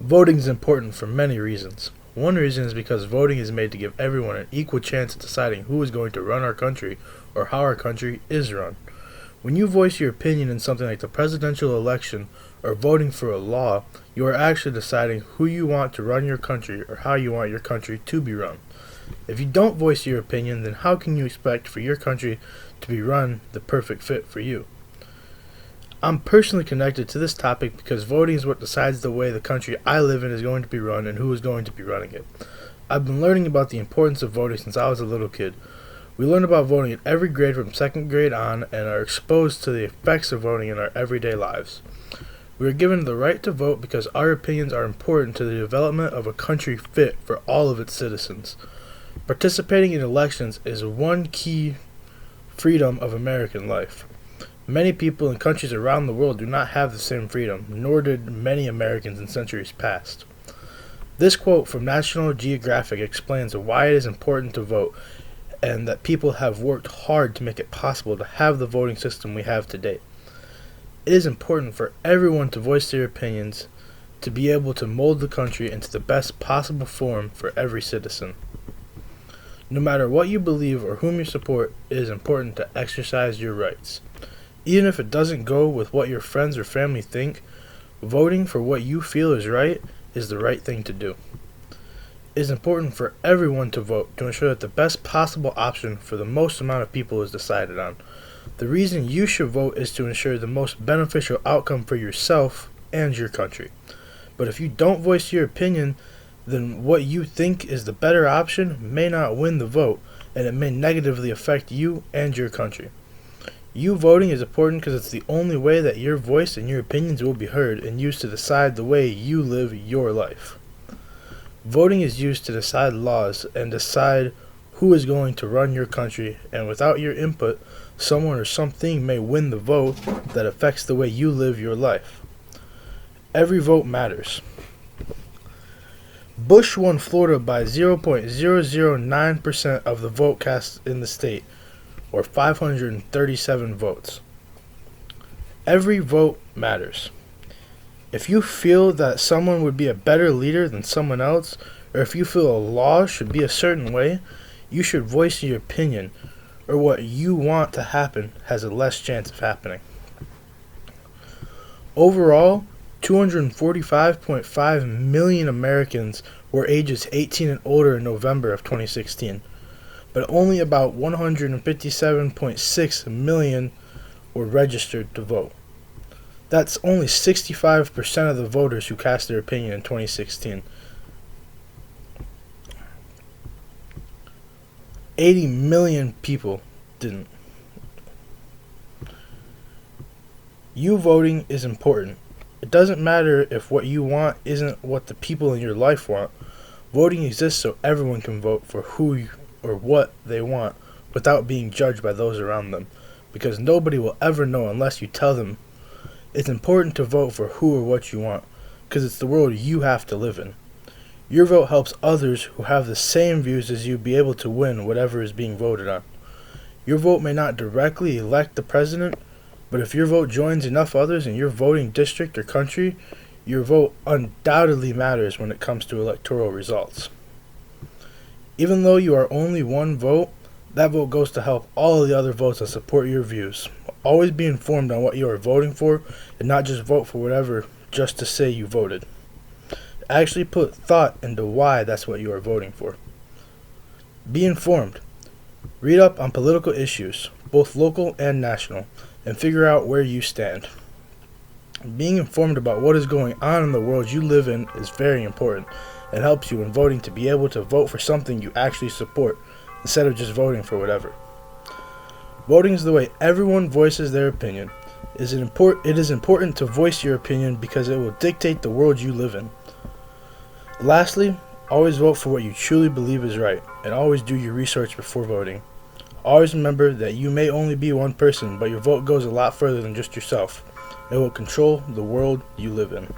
Voting is important for many reasons. One reason is because voting is made to give everyone an equal chance at deciding who is going to run our country or how our country is run. When you voice your opinion in something like the presidential election or voting for a law, you are actually deciding who you want to run your country or how you want your country to be run. If you don't voice your opinion, then how can you expect for your country to be run the perfect fit for you? I'm personally connected to this topic because voting is what decides the way the country I live in is going to be run and who is going to be running it. I've been learning about the importance of voting since I was a little kid. We learn about voting in every grade from second grade on and are exposed to the effects of voting in our everyday lives. We are given the right to vote because our opinions are important to the development of a country fit for all of its citizens. Participating in elections is one key freedom of American life. Many people in countries around the world do not have the same freedom, nor did many Americans in centuries past. This quote from National Geographic explains why it is important to vote and that people have worked hard to make it possible to have the voting system we have today. It is important for everyone to voice their opinions to be able to mold the country into the best possible form for every citizen. No matter what you believe or whom you support, it is important to exercise your rights. Even if it doesn't go with what your friends or family think, voting for what you feel is right is the right thing to do. It is important for everyone to vote to ensure that the best possible option for the most amount of people is decided on. The reason you should vote is to ensure the most beneficial outcome for yourself and your country. But if you don't voice your opinion, then what you think is the better option may not win the vote, and it may negatively affect you and your country. You voting is important because it's the only way that your voice and your opinions will be heard and used to decide the way you live your life. Voting is used to decide laws and decide who is going to run your country, and without your input, someone or something may win the vote that affects the way you live your life. Every vote matters. Bush won Florida by 0.009% of the vote cast in the state, or 537 votes. Every vote matters. If you feel that someone would be a better leader than someone else, or if you feel a law should be a certain way, you should voice your opinion, or what you want to happen has a less chance of happening. Overall, 245.5 million Americans were ages 18 and older in November of 2016. But only about 157.6 million were registered to vote. That's only 65% of the voters who cast their opinion in 2016. 80 million people didn't. You voting is important. It doesn't matter if what you want isn't what the people in your life want. Voting exists so everyone can vote for who or what they want without being judged by those around them, because nobody will ever know unless you tell them. It's important to vote for who or what you want, because it's the world you have to live in. Your vote helps others who have the same views as you be able to win whatever is being voted on. Your vote may not directly elect the president, but if your vote joins enough others in your voting district or country, your vote undoubtedly matters when it comes to electoral results. Even though you are only one vote, that vote goes to help all of the other votes that support your views. Always be informed on what you are voting for and not just vote for whatever just to say you voted. Actually put thought into why that's what you are voting for. Be informed. Read up on political issues, both local and national, and figure out where you stand. Being informed about what is going on in the world you live in is very important and helps you in voting to be able to vote for something you actually support instead of just voting for whatever. Voting is the way everyone voices their opinion. It is important to voice your opinion because it will dictate the world you live in. Lastly, always vote for what you truly believe is right, and always do your research before voting. Always remember that you may only be one person, but your vote goes a lot further than just yourself. It will control the world you live in.